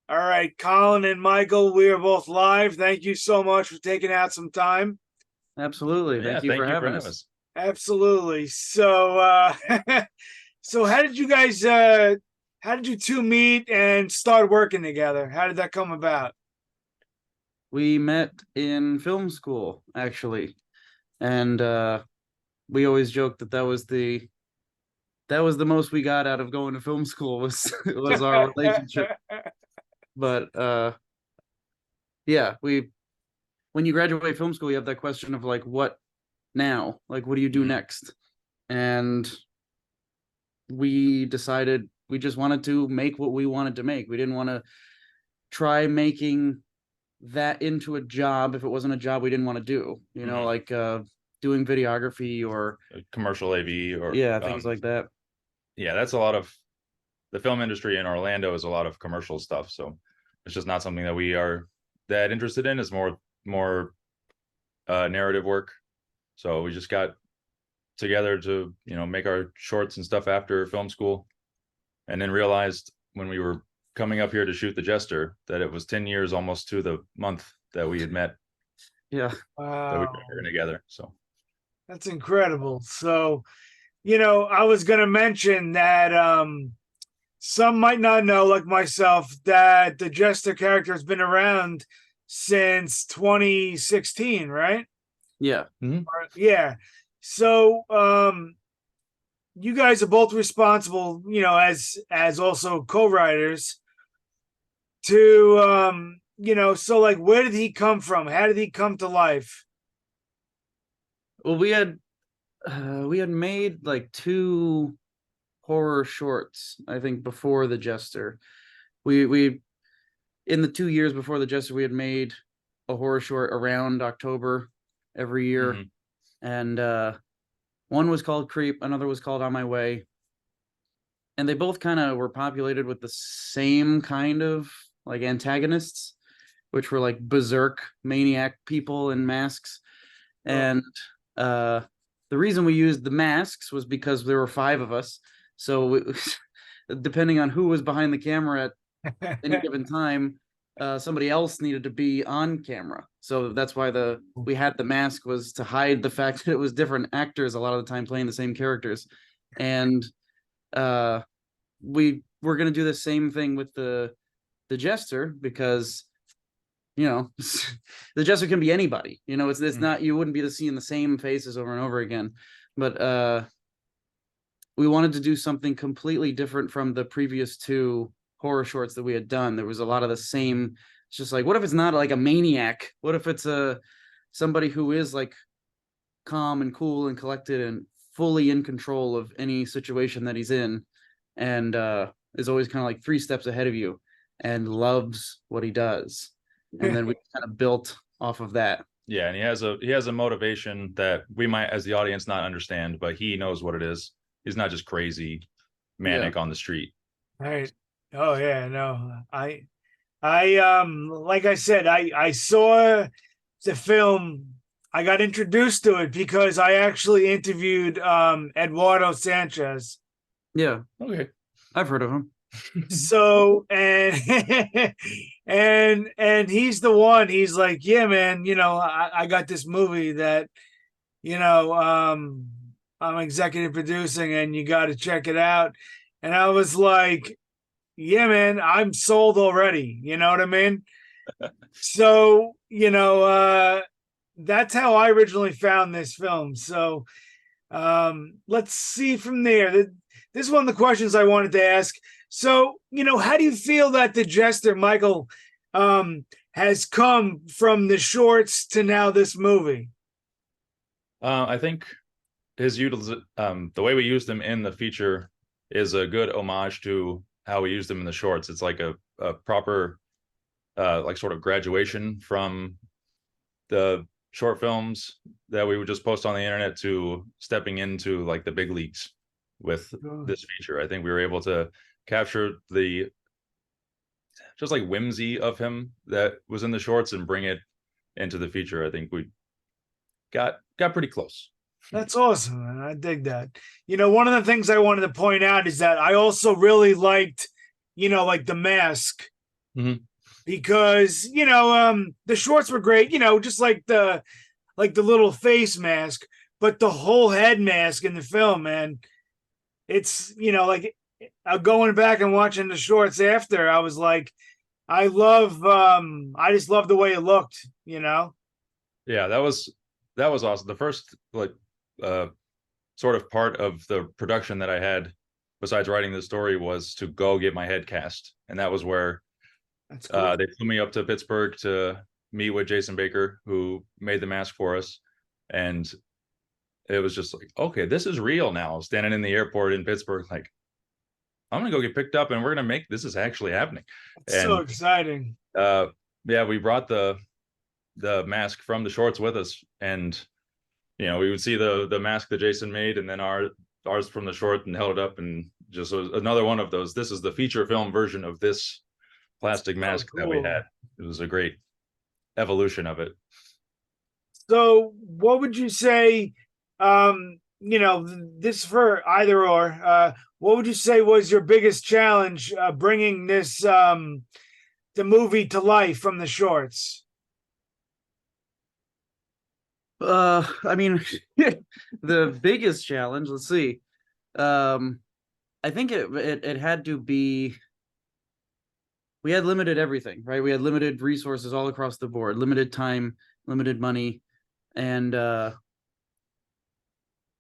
All right, Colin and Michael, we are both live. Thank you so much for taking out some time. Absolutely. Yeah, Thank you for thank you for having having us. us. Absolutely. So, so how did you guys, how did you two meet and start working together? How did that come about? We met in film school, actually, and we always joked that that was the most we got out of going to film school was our relationship. But yeah, we when you graduate film school, you have that question of like, what now? Like, what do you do next? And we decided we just wanted to make what we wanted to make. We didn't want to try making that into a job if it wasn't a job we didn't want to do, like doing videography or Commercial AV or yeah, things like that. yeah, that's a lot of the film industry in Orlando is a lot of commercial stuff. So it's just not something that we are that interested in. It's more narrative work. So we just got together to make our shorts and stuff after film school, and then realized when we were coming up here to shoot the Jester that it was 10 years almost to the month that we had met, Yeah. that we were Wow, working together. So that's incredible. So, I was going to mention that some might not know, like myself, that the Jester character has been around since 2016, right? Yeah. Yeah. So, you guys are both responsible, as also co-writers to so like where did he come from? How did he come to life? Well, we had made like two horror shorts, I think, before the Jester. We in the 2 years before the Jester, we had made a horror short around October every year. And one was called Creep, another was called On My Way. And they both kind of were populated with the same kind of like antagonists, which were like berserk maniac people in masks. And the reason we used the masks was because there were five of us. So depending on who was behind the camera at any given time, somebody else needed to be on camera. So that's why we had the mask, was to hide the fact that it was different actors a lot of the time playing the same characters. And we were going to do the same thing with the Jester, because the Jester can be anybody. It's not, you wouldn't be seeing the same faces over and over again. But we wanted to do something completely different from the previous two horror shorts that we had done. There was a lot of the same. It's just like, what if it's not like a maniac? What if it's somebody who is like calm and cool and collected and fully in control of any situation that he's in, and is always kind of like 3 steps ahead of you and loves what he does. And then we kind of built off of that. Yeah, and he has a motivation that we might, as the audience, not understand, but he knows what it is. He's not just crazy, manic on the street. Right. Oh yeah, no. Like I said, I saw the film. I got introduced to it because I actually interviewed Eduardo Sanchez. Yeah. Okay. I've heard of him. So and he's the one. He's like, yeah, man, I got this movie that, I'm executive producing and you got to check it out. And I was like, yeah, man, I'm sold already. You know what I mean? So, that's how I originally found this film. So, let's see from there. This is one of the questions I wanted to ask. So, how do you feel that the Jester, Michael, has come from the shorts to now this movie? I think the way we used him in the feature is a good homage to how we used him in the shorts. It's like a proper like sort of graduation from the short films that we would just post on the internet to stepping into like the big leagues with this feature. I think we were able to capture the just like whimsy of him that was in the shorts and bring it into the feature. I think we got pretty close. That's awesome, man. I dig that. One of the things I wanted to point out is that I also really liked, like the mask because the shorts were great, just like the little face mask, but the whole head mask in the film, man, it's like going back and watching the shorts after, I was like, I just love the way it looked. Yeah, that was awesome. The first uh sort of part of the production that I had besides writing the story was to go get my head cast. And that was where That's cool. they flew me up to Pittsburgh to meet with Jason Baker, who made the mask for us. And it was just like, okay, this is real now. Standing in the airport in Pittsburgh, like, I'm gonna go get picked up and we're gonna make this is actually happening. It's And so exciting. yeah, we brought the mask from the shorts with us, and we would see the mask that Jason made, and then ours from the short, and held it up, and just was another one of those. This is the feature film version of this plastic mask that we had. It was a great evolution of it. So what would you say, this for either or, what would you say was your biggest challenge bringing this the movie to life from the shorts? I mean, the biggest challenge, let's see. I think it had to be, we had limited everything, right? We had limited resources all across the board, limited time, limited money, and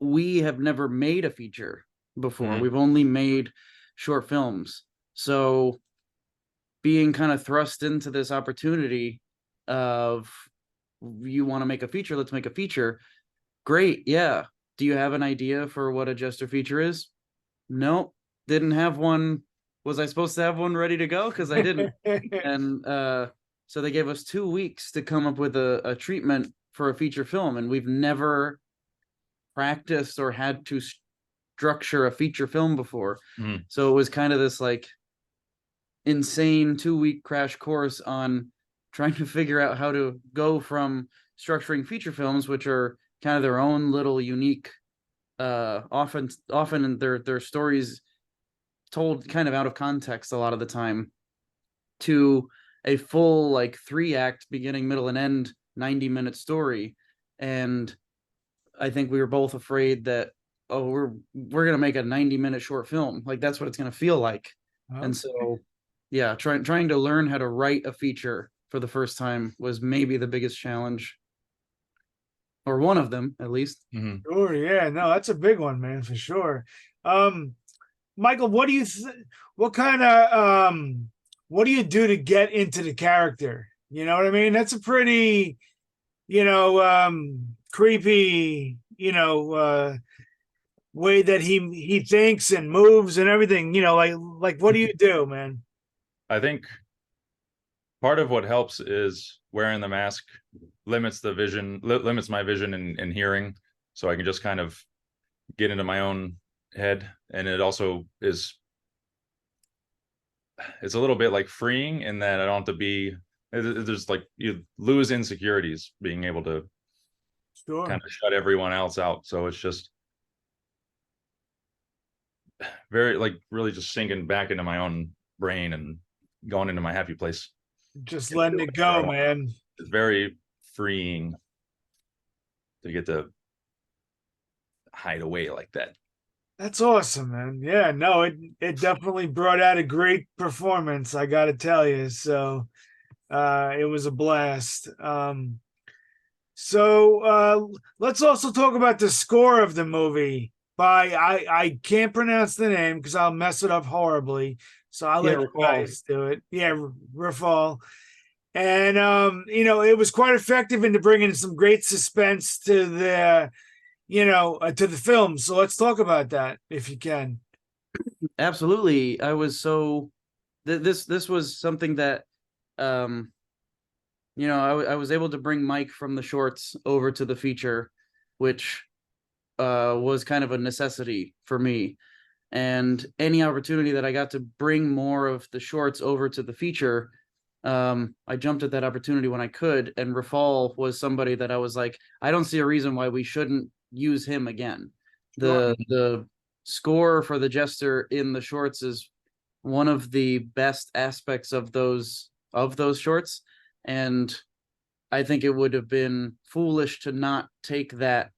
we have never made a feature before. We've only made short films. So being kind of thrust into this opportunity of, you want to make a feature, let's make a feature. Great, yeah. Do you have an idea for what a Jester feature is? Nope, didn't have one. Was I supposed to have one ready to go? Because I didn't. And so they gave us 2 weeks to come up with a treatment for a feature film, and we've never practiced or had to structure a feature film before. So it was kind of this like insane 2-week crash course on trying to figure out how to go from structuring feature films, which are kind of their own little unique, often their stories told kind of out of context a lot of the time, to a full like 3-act beginning, middle, and end 90-minute story. And I think we were both afraid that, oh, we're gonna make a 90-minute short film, like that's what it's gonna feel like. Okay. And so yeah, trying to learn how to write a feature for the first time was maybe the biggest challenge, or one of them at least. Sure, yeah, no, that's a big one, man, for sure. Michael, what do you what kind of what do you do to get into the character? You know what I mean? That's a pretty, creepy, way that he thinks and moves and everything. Like what do you do, man? I think part of what helps is wearing the mask limits the vision, limits my vision and hearing, so I can just kind of get into my own head. And it also is, it's a little bit like freeing in that I don't have to be, there's like, you lose insecurities being able to kind of shut everyone else out. So it's just very, like, really just sinking back into my own brain and going into my happy place. Just letting it go, man. It's very freeing to get to hide away like that. That's awesome, man. Yeah, no, it definitely brought out a great performance, I gotta tell you. So it was a blast. So let's also talk about the score of the movie by, I can't pronounce the name because I'll mess it up horribly. So I'll let you guys do it. Yeah, Rafal. And it was quite effective into bringing some great suspense to the to the film. So let's talk about that if you can. Absolutely. I was so this was something that I was able to bring Mike from the shorts over to the feature, which was kind of a necessity for me. And any opportunity that I got to bring more of the shorts over to the feature, I jumped at that opportunity when I could. And Rafal was somebody that I was like, I don't see a reason why we shouldn't use him again. The score for the Jester in the shorts is one of the best aspects of those shorts, and I think it would have been foolish to not take that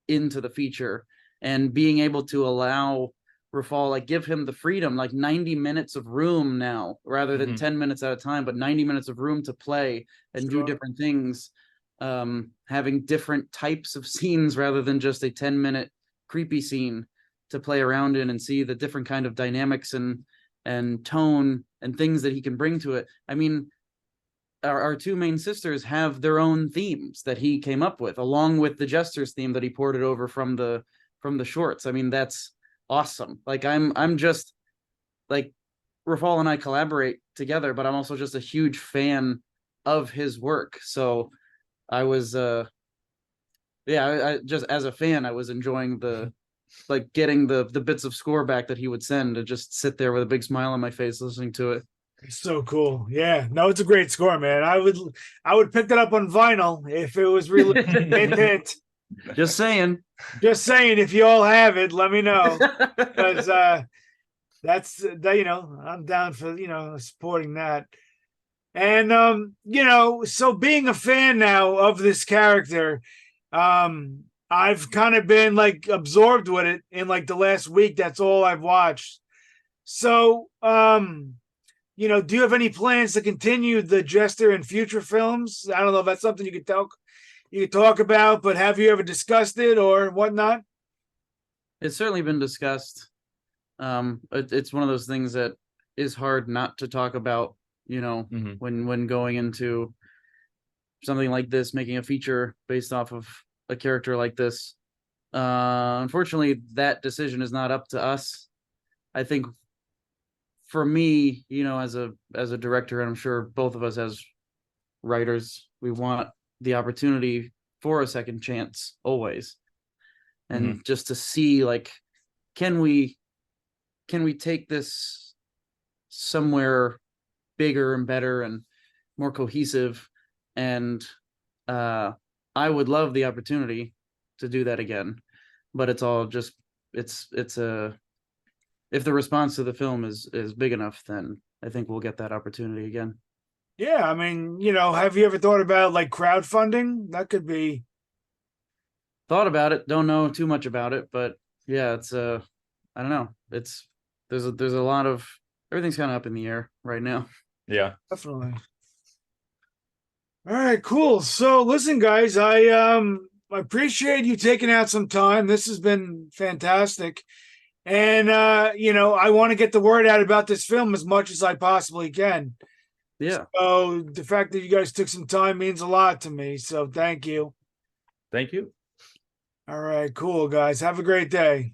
into the feature, and being able to allow Rafal, like, give him the freedom, like 90 minutes of room now rather than 10 minutes at a time, but 90 minutes of room to play and do different things, having different types of scenes rather than just a 10-minute creepy scene to play around in and see the different kind of dynamics and tone and things that he can bring to it. I mean, our two main sisters have their own themes that he came up with, along with the Jester's theme that he ported over from the shorts. I mean, that's awesome. Like, I'm just like, Rafal and I collaborate together, but I'm also just a huge fan of his work. So I was I just, as a fan, I was enjoying like getting the bits of score back that he would send, and just sit there with a big smile on my face listening to it. It's so cool. Yeah, no, it's a great score, man. I would pick that up on vinyl if it was really hint, hint. Just saying. Just saying, if you all have it, let me know, because that's that, I'm down for supporting that. And so being a fan now of this character, I've kind of been like absorbed with it in like the last week. That's all I've watched. So do you have any plans to continue the Jester in future films? I don't know if that's something you could talk about, but have you ever discussed it or whatnot? It's certainly been discussed. It's one of those things that is hard not to talk about, when going into something like this, making a feature based off of a character like this. Unfortunately, that decision is not up to us. I think for me, as a director, and I'm sure both of us as writers, we want the opportunity for a second chance always. And just to see, like, can we take this somewhere bigger and better and more cohesive? And I would love the opportunity to do that again, but it's all just, if the response to the film is big enough, then I think we'll get that opportunity again. Yeah, I mean, have you ever thought about like crowdfunding? That could be. Thought about it. Don't know too much about it, but yeah, it's I don't know. There's a lot of, everything's kind of up in the air right now. Yeah, Definitely. All right, cool. So listen, guys, I appreciate you taking out some time. This has been fantastic. And I want to get the word out about this film as much as I possibly can. Yeah. So the fact that you guys took some time means a lot to me. So thank you. thank you. All right, cool, guys. Have a great day.